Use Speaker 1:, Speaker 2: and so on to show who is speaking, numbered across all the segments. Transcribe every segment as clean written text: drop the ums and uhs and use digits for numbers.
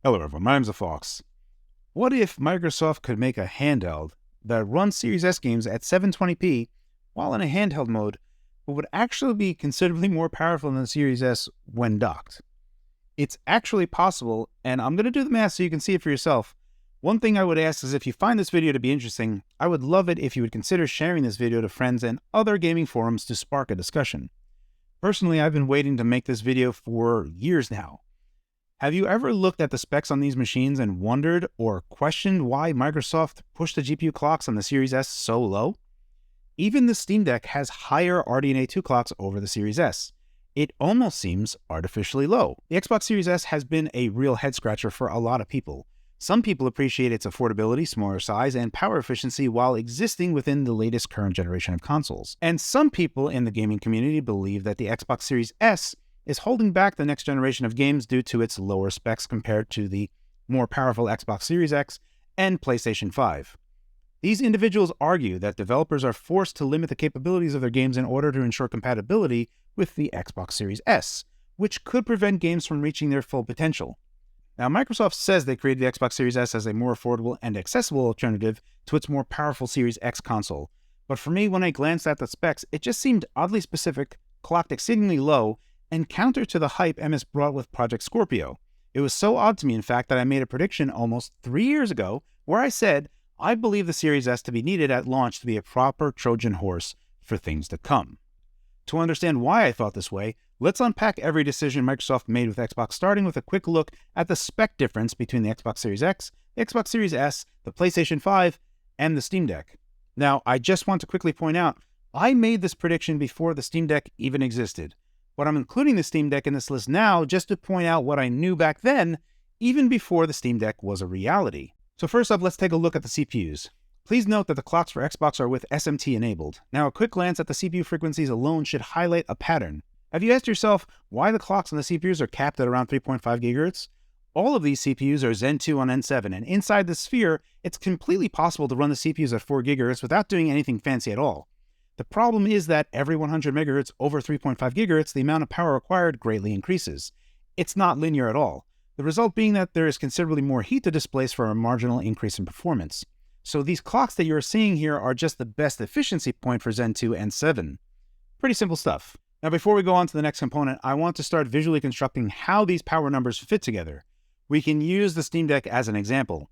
Speaker 1: Hello everyone, my name's Phawx. What if Microsoft could make a handheld that runs Series S games at 720p while in a handheld mode, but would actually be considerably more powerful than the Series S when docked? It's actually possible, and I'm going to do the math so you can see it for yourself. One thing I would ask is if you find this video to be interesting, I would love it if you would consider sharing this video to friends and other gaming forums to spark a discussion. Personally, I've been waiting to make this video for years now. Have you ever looked at the specs on these machines and wondered or questioned why Microsoft pushed the GPU clocks on the Series S so low? Even the Steam Deck has higher RDNA 2 clocks over the Series S. It almost seems artificially low. The Xbox Series S has been a real head-scratcher for a lot of people. Some people appreciate its affordability, smaller size, and power efficiency while existing within the latest current generation of consoles. And some people in the gaming community believe that the Xbox Series S is holding back the next generation of games due to its lower specs compared to the more powerful Xbox Series X and PlayStation 5. These individuals argue that developers are forced to limit the capabilities of their games in order to ensure compatibility with the Xbox Series S, which could prevent games from reaching their full potential. Now, Microsoft says they created the Xbox Series S as a more affordable and accessible alternative to its more powerful Series X console. But for me, when I glanced at the specs, it just seemed oddly specific, clocked exceedingly low, and counter to the hype MS brought with Project Scorpio. It was so odd to me, in fact, that I made a prediction almost 3 years ago where I said, I believe the Series S to be needed at launch to be a proper Trojan horse for things to come. To understand why I thought this way, let's unpack every decision Microsoft made with Xbox, starting with a quick look at the spec difference between the Xbox Series X, the Xbox Series S, the PlayStation 5, and the Steam Deck. Now, I just want to quickly point out, I made this prediction before the Steam Deck even existed. But I'm including the Steam Deck in this list now just to point out what I knew back then, even before the Steam Deck was a reality. So first up, let's take a look at the CPUs. Please note that the clocks for Xbox are with SMT enabled. Now, a quick glance at the CPU frequencies alone should highlight a pattern. Have you asked yourself why the clocks on the CPUs are capped at around 3.5 GHz? All of these CPUs are Zen 2 on N7, and inside the sphere, it's completely possible to run the CPUs at 4 GHz without doing anything fancy at all. The problem is that every 100 MHz over 3.5 GHz, the amount of power required greatly increases. It's not linear at all, the result being that there is considerably more heat to displace for a marginal increase in performance. So these clocks that you're seeing here are just the best efficiency point for Zen 2 and 7. Pretty simple stuff. Now before we go on to the next component, I want to start visually constructing how these power numbers fit together. We can use the Steam Deck as an example.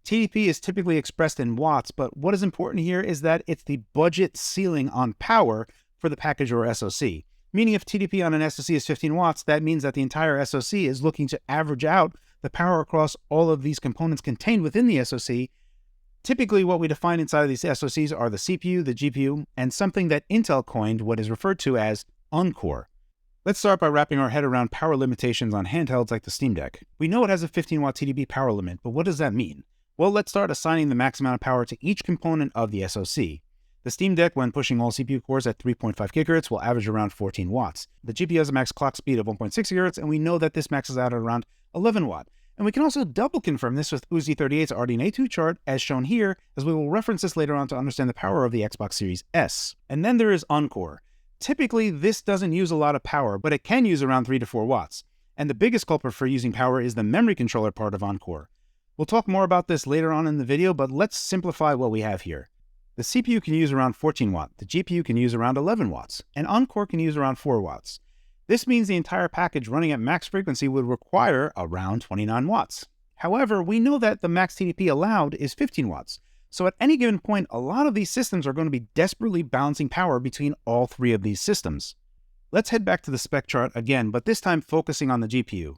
Speaker 1: TDP is typically expressed in watts, but what is important here is that it's the budget ceiling on power for the package or SoC. Meaning if TDP on an SoC is 15 watts, that means that the entire SoC is looking to average out the power across all of these components contained within the SoC. Typically what we define inside of these SoCs are the CPU, the GPU, and something that Intel coined what is referred to as Uncore. Let's start by wrapping our head around power limitations on handhelds like the Steam Deck. We know it has a 15 watt TDP power limit, but what does that mean? Well, let's start assigning the max amount of power to each component of the SoC. The Steam Deck, when pushing all CPU cores at 3.5 GHz, will average around 14 watts. The GPU has a max clock speed of 1.6 GHz, and we know that this maxes out at around 11 watt. And we can also double confirm this with Uzi38's RDNA 2 chart, as shown here, as we will reference this later on to understand the power of the Xbox Series S. And then there is Uncore. Typically, this doesn't use a lot of power, but it can use around 3 to 4 watts. And the biggest culprit for using power is the memory controller part of Uncore. We'll talk more about this later on in the video, but let's simplify what we have here. The CPU can use around 14 watts, the GPU can use around 11 watts, and Uncore can use around 4 watts. This means the entire package running at max frequency would require around 29 watts. However, we know that the max TDP allowed is 15 watts, so at any given point, a lot of these systems are going to be desperately balancing power between all three of these systems. Let's head back to the spec chart again, but this time focusing on the GPU.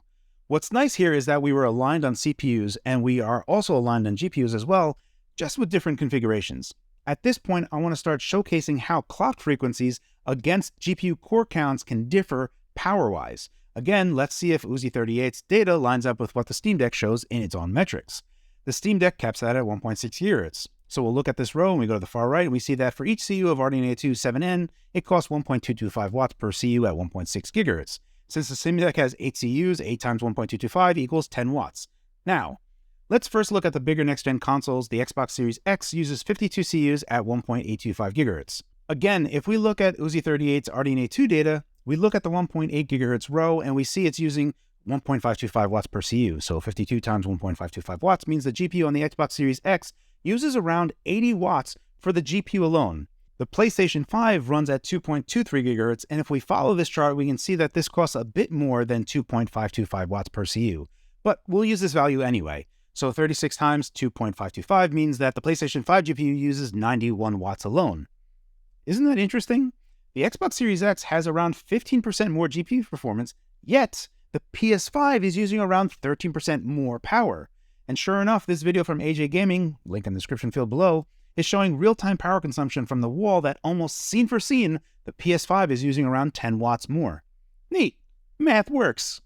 Speaker 1: What's nice here is that we were aligned on CPUs, and we are also aligned on GPUs as well, just with different configurations. At this point, I want to start showcasing how clock frequencies against GPU core counts can differ power-wise. Again, let's see if Uzi38's data lines up with what the Steam Deck shows in its own metrics. The Steam Deck caps that at 1.6 GHz. So we'll look at this row and we go to the far right and we see that for each CU of RDNA 2 7N, it costs 1.225 watts per CU at 1.6 GHz. Since the Steam Deck has 8 CUs, 8 times 1.225 equals 10 watts. Now, let's first look at the bigger next-gen consoles. The Xbox Series X uses 52 CUs at 1.825 GHz. Again, if we look at Uzi38's RDNA 2 data, we look at the 1.8 GHz row and we see it's using 1.525 watts per CU. So 52 times 1.525 watts means the GPU on the Xbox Series X uses around 80 watts for the GPU alone. The PlayStation 5 runs at 2.23 gigahertz, and if we follow this chart, we can see that this costs a bit more than 2.525 watts per CU. But we'll use this value anyway. So 36 times 2.525 means that the PlayStation 5 GPU uses 91 watts alone. Isn't that interesting? The Xbox Series X has around 15% more GPU performance, yet the PS5 is using around 13% more power. And sure enough, this video from AJ Gaming, link in the description field below, is showing real-time power consumption from the wall that almost scene for scene, the PS5 is using around 10 watts more. Neat. Math works.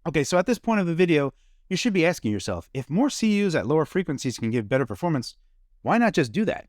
Speaker 1: Okay, so at this point of the video, you should be asking yourself, if more CUs at lower frequencies can give better performance, why not just do that?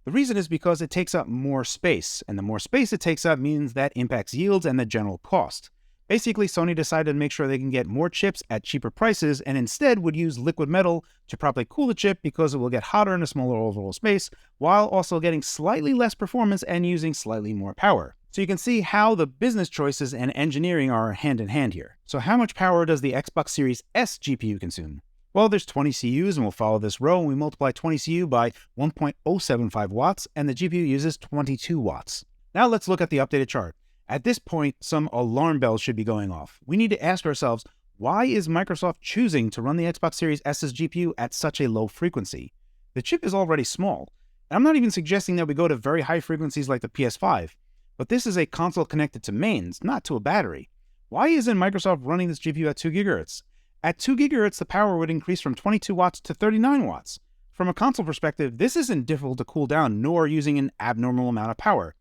Speaker 1: The reason is because it takes up more space, and the more space it takes up means that impacts yields and the general cost. Basically, Sony decided to make sure they can get more chips at cheaper prices and instead would use liquid metal to properly cool the chip because it will get hotter in a smaller overall space while also getting slightly less performance and using slightly more power. So you can see how the business choices and engineering are hand in hand here. So how much power does the Xbox Series S GPU consume? Well, there's 20 CUs and we'll follow this row and we multiply 20 CU by 1.075 watts and the GPU uses 22 watts. Now let's look at the updated chart. At this point, some alarm bells should be going off. We need to ask ourselves, why is Microsoft choosing to run the Xbox Series S's GPU at such a low frequency? The chip is already small. And I'm not even suggesting that we go to very high frequencies like the PS5, but this is a console connected to mains, not to a battery. Why isn't Microsoft running this GPU at 2 GHz? At 2 GHz, the power would increase from 22 watts to 39 watts. From a console perspective, this isn't difficult to cool down, nor using an abnormal amount of power.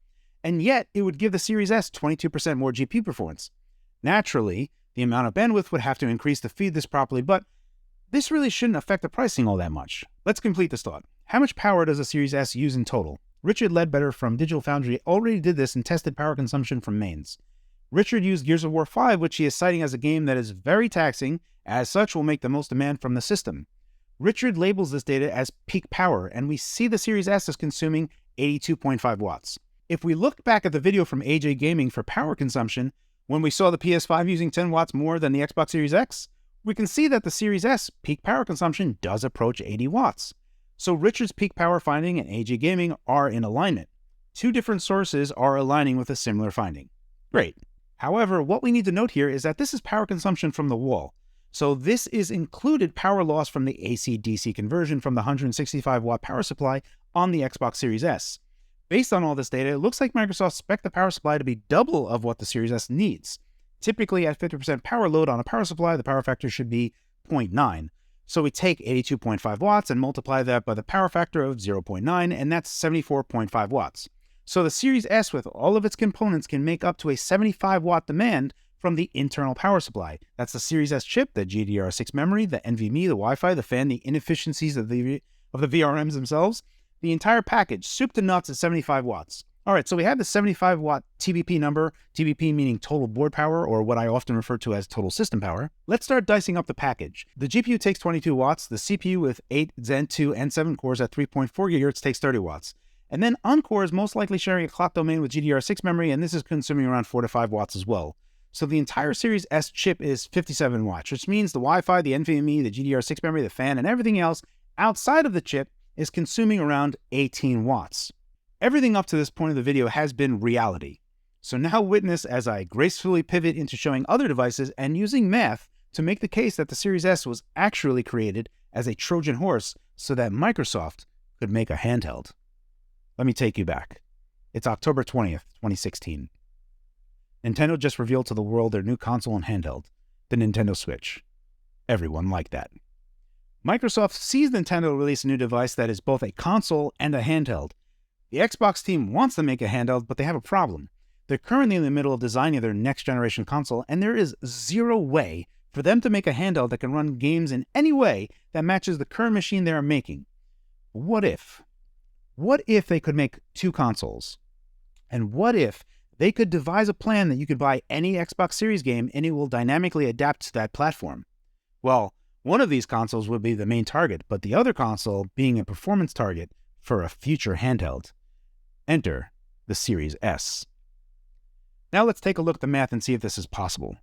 Speaker 1: And yet, it would give the Series S 22% more GPU performance. Naturally, the amount of bandwidth would have to increase to feed this properly, but this really shouldn't affect the pricing all that much. Let's complete this thought. How much power does a Series S use in total? Richard Ledbetter from Digital Foundry already did this and tested power consumption from mains. Richard used Gears of War 5, which he is citing as a game that is very taxing, as such will make the most demand from the system. Richard labels this data as peak power, and we see the Series S is consuming 82.5 watts. If we look back at the video from AJ Gaming for power consumption, when we saw the PS5 using 10 watts more than the Xbox Series X, we can see that the Series S peak power consumption does approach 80 watts. So Richard's peak power finding and AJ Gaming are in alignment. Two different sources are aligning with a similar finding. Great. However, what we need to note here is that this is power consumption from the wall. So this is included power loss from the AC-DC conversion from the 165 watt power supply on the Xbox Series S. Based on all this data, it looks like Microsoft spec'd the power supply to be double of what the Series S needs. Typically, at 50% power load on a power supply, the power factor should be 0.9. So we take 82.5 watts and multiply that by the power factor of 0.9, and that's 74.5 watts. So the Series S, with all of its components, can make up to a 75 watt demand from the internal power supply. That's the Series S chip, the GDDR6 memory, the NVMe, the Wi-Fi, the fan, the inefficiencies of the VRMs themselves. The entire package, soup to nuts, at 75 watts. All right, so we have the 75 watt TBP number, TBP meaning total board power, or what I often refer to as total system power. Let's start dicing up the package. The GPU takes 22 watts, the CPU with 8 Zen 2 and 7 cores at 3.4 GHz takes 30 watts. And then Uncore is most likely sharing a clock domain with GDDR6 memory, and this is consuming around 4 to 5 watts as well. So the entire Series S chip is 57 watts, which means the Wi-Fi, the NVMe, the GDDR6 memory, the fan, and everything else outside of the chip is consuming around 18 watts. Everything up to this point of the video has been reality. So now witness as I gracefully pivot into showing other devices and using math to make the case that the Series S was actually created as a Trojan horse so that Microsoft could make a handheld. Let me take you back. It's October 20th, 2016. Nintendo just revealed to the world their new console and handheld, the Nintendo Switch. Everyone liked that. Microsoft sees Nintendo release a new device that is both a console and a handheld. The Xbox team wants to make a handheld, but they have a problem. They're currently in the middle of designing their next generation console, and there is zero way for them to make a handheld that can run games in any way that matches the current machine they are making. What if? What if they could make two consoles? And what if they could devise a plan that you could buy any Xbox Series game and it will dynamically adapt to that platform? Well, one of these consoles would be the main target, but the other console being a performance target for a future handheld. Enter the Series S. Now let's take a look at the math and see if this is possible.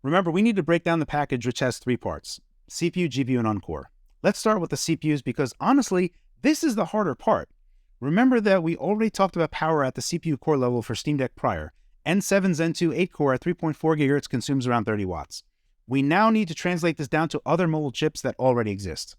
Speaker 1: Remember, we need to break down the package, which has 3 parts: CPU, GPU, and Uncore. Let's start with the CPUs because honestly, this is the harder part. Remember that we already talked about power at the CPU core level for Steam Deck prior. N7 Zen 2 8-core at 3.4 GHz consumes around 30 watts. We now need to translate this down to other mobile chips that already exist.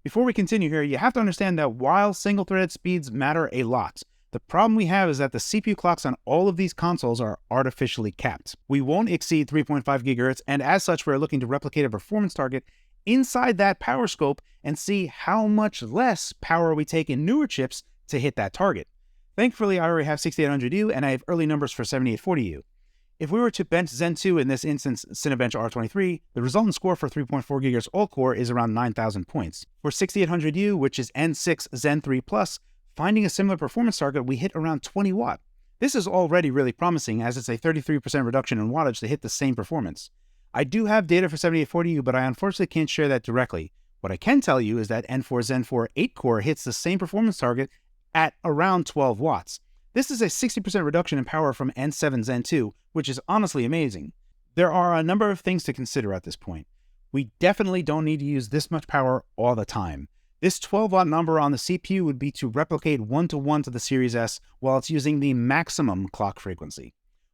Speaker 1: Before we continue here, you have to understand that while single-threaded speeds matter a lot, the problem we have is that the CPU clocks on all of these consoles are artificially capped. We won't exceed 3.5 GHz, and as such, we're looking to replicate a performance target inside that power scope and see how much less power we take in newer chips to hit that target. Thankfully, I already have 6800U and I have early numbers for 7840U. If we were to bench Zen 2, in this instance Cinebench R23, the resultant score for 3.4 GHz all-core is around 9,000 points. For 6800U, which is N6 Zen 3 Plus, finding a similar performance target, we hit around 20 watt. This is already really promising as it's a 33% reduction in wattage to hit the same performance. I do have data for 7840U, but I unfortunately can't share that directly. What I can tell you is that N4 Zen 4 8-core hits the same performance target at around 12 watts. This is a 60% reduction in power from N7 Zen 2, which is honestly amazing. There are a number of things to consider at this point. We definitely don't need to use this much power all the time. This 12 watt number on the CPU would be to replicate 1-to-1 to the Series S while it's using the maximum clock frequency.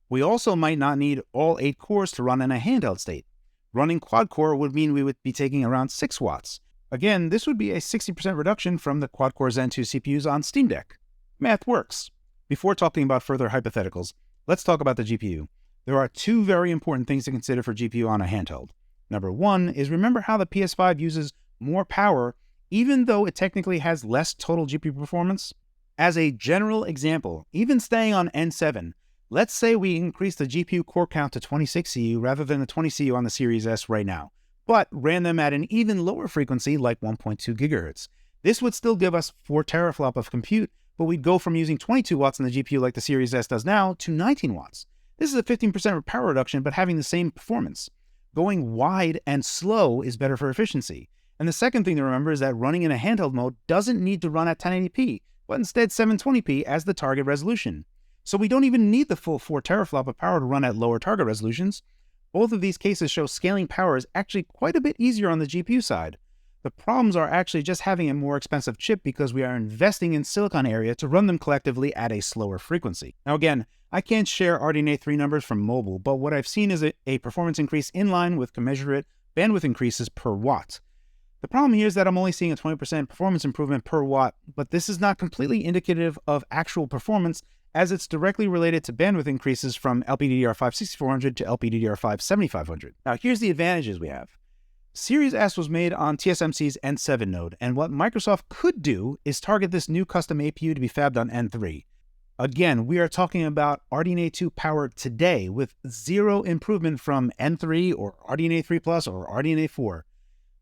Speaker 1: We also might not need all 8 cores to run in a handheld state. Running quad-core would mean we would be taking around 6 watts. Again, this would be a 60% reduction from the quad-core Zen 2 CPUs on Steam Deck. Math works. Before talking about further hypotheticals, let's talk about the GPU. There are 2 very important things to consider for GPU on a handheld. Number 1 is remember how the PS5 uses more power even though it technically has less total GPU performance? As a general example, even staying on N7, let's say we increase the GPU core count to 26 CU rather than the 20 CU on the Series S right now, but ran them at an even lower frequency like 1.2 GHz. This would still give us 4 teraflop of compute, but we'd go from using 22 watts in the GPU like the Series S does now to 19 watts. This is a 15% power reduction, but having the same performance. Going wide and slow is better for efficiency. And the second thing to remember is that running in a handheld mode doesn't need to run at 1080p, but instead 720p as the target resolution. So we don't even need the full 4 teraflop of power to run at lower target resolutions. Both of these cases show scaling power is actually quite a bit easier on the GPU side. The problems are actually just having a more expensive chip because we are investing in silicon area to run them collectively at a slower frequency. Now again, I can't share RDNA 3 numbers from mobile, but what I've seen is a performance increase in line with commensurate bandwidth increases per watt. The problem here is that I'm only seeing a 20% performance improvement per watt, but this is not completely indicative of actual performance as it's directly related to bandwidth increases from LPDDR5 6400 to LPDDR5 7500. Now here's the advantages we have. Series S was made on TSMC's N7 node, and what Microsoft could do is target this new custom APU to be fabbed on N3. Again, we are talking about RDNA 2 power today with 0 improvement from N3 or RDNA 3 Plus or RDNA 4.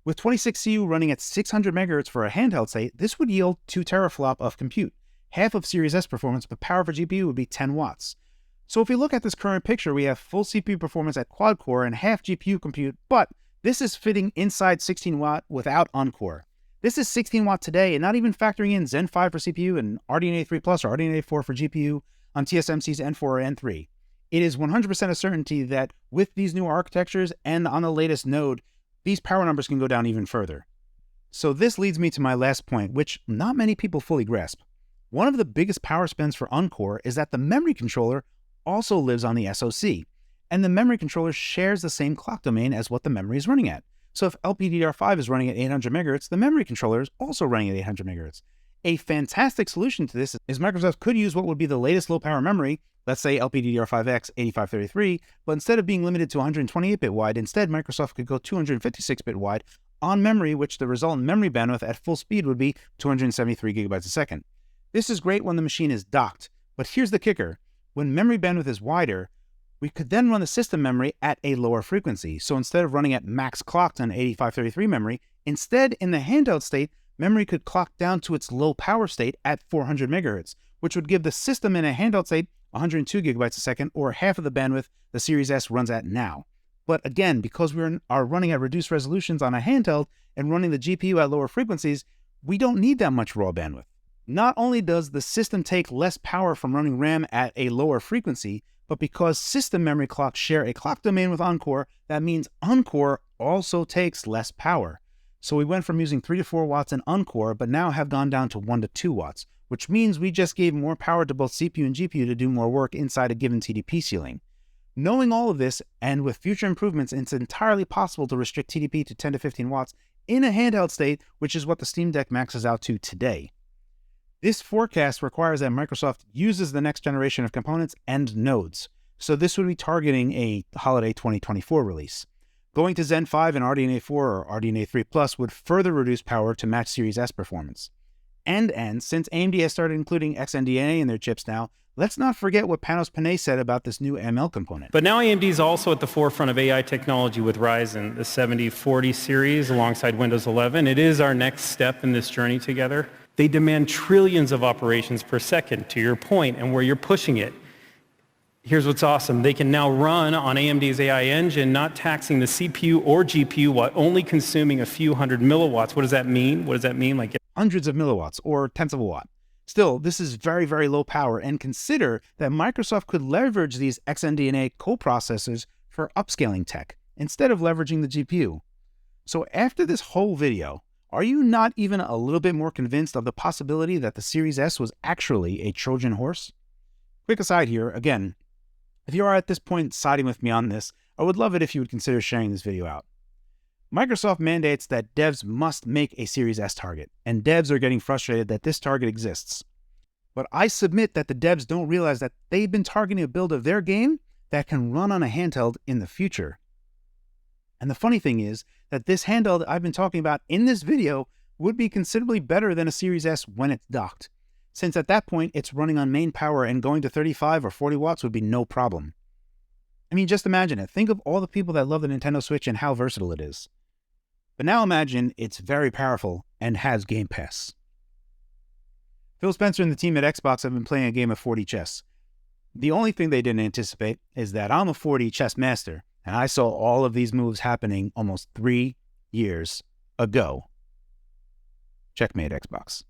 Speaker 1: With 26 CU running at 600 MHz for a handheld state, this would yield 2 teraflop of compute, half of Series S performance, but power for GPU would be 10 watts. So if we look at this current picture, we have full CPU performance at quad-core and half GPU compute, but this is fitting inside 16 watt without Uncore. This is 16 watt today and not even factoring in Zen 5 for CPU and RDNA 3 Plus or RDNA 4 for GPU on TSMC's N4 or N3. It is 100% a certainty that with these new architectures and on the latest node, these power numbers can go down even further. So this leads me to my last point, which not many people fully grasp. One of the biggest power spends for Uncore is that the memory controller also lives on the SoC, and the memory controller shares the same clock domain as what the memory is running at. So if LPDDR5 is running at 800 MHz, the memory controller is also running at 800 MHz. A fantastic solution to this is Microsoft could use what would be the latest low-power memory, let's say LPDDR5X 8533, but instead of being limited to 128-bit wide, instead Microsoft could go 256-bit wide on memory, which the resultant memory bandwidth at full speed would be 273 gigabytes a second. This is great when the machine is docked, but here's the kicker. When memory bandwidth is wider, we could then run the system memory at a lower frequency. So instead of running at max clocked on 8533 memory, instead in the handheld state, memory could clock down to its low power state at 400 MHz, which would give the system in a handheld state 102 gigabytes a second, or half of the bandwidth the Series S runs at now. But again, because we are running at reduced resolutions on a handheld and running the GPU at lower frequencies, we don't need that much raw bandwidth. Not only does the system take less power from running RAM at a lower frequency, But because system memory clocks share a clock domain with Uncore, that means Uncore also takes less power. So we went from using 3 to 4 watts in Uncore, but now have gone down to 1 to 2 watts, which means we just gave more power to both CPU and GPU to do more work inside a given TDP ceiling. Knowing all of this, and with future improvements, it's entirely possible to restrict TDP to 10 to 15 watts in a handheld state, which is what the Steam Deck maxes out to today. This forecast requires that Microsoft uses the next generation of components and nodes, so this would be targeting a holiday 2024 release. Going to Zen 5 and RDNA 4 or RDNA 3 Plus would further reduce power to match Series S performance. And since AMD has started including XNDA in their chips now, let's not forget what Panos Panay said about this new ML component.
Speaker 2: But now AMD is also at the forefront of AI technology with Ryzen, the 7040 series alongside Windows 11. It is our next step in this journey together. They demand trillions of operations per second, to your point, and where you're pushing it. Here's what's awesome. They can now run on AMD's AI engine, not taxing the CPU or GPU while only consuming a few hundred milliwatts. What does that mean? What does that mean? Like
Speaker 1: hundreds of milliwatts or tenths of a watt. Still, this is very, very low power, and consider that Microsoft could leverage these XNDA coprocessors for upscaling tech instead of leveraging the GPU. So after this whole video, are you not even a little bit more convinced of the possibility that the Series S was actually a Trojan horse? Quick aside here, again, if you are at this point siding with me on this, I would love it if you would consider sharing this video out. Microsoft mandates that devs must make a Series S target, and devs are getting frustrated that this target exists. But I submit that the devs don't realize that they've been targeting a build of their game that can run on a handheld in the future. And the funny thing is that this handheld I've been talking about in this video would be considerably better than a Series S when it's docked, since at that point it's running on main power and going to 35 or 40 watts would be no problem. I mean, just imagine it. Think of all the people that love the Nintendo Switch and how versatile it is. But now imagine it's very powerful and has Game Pass. Phil Spencer and the team at Xbox have been playing a game of 4D chess. The only thing they didn't anticipate is that I'm a 4D chess master, and I saw all of these moves happening almost 3 years ago. Checkmate Xbox.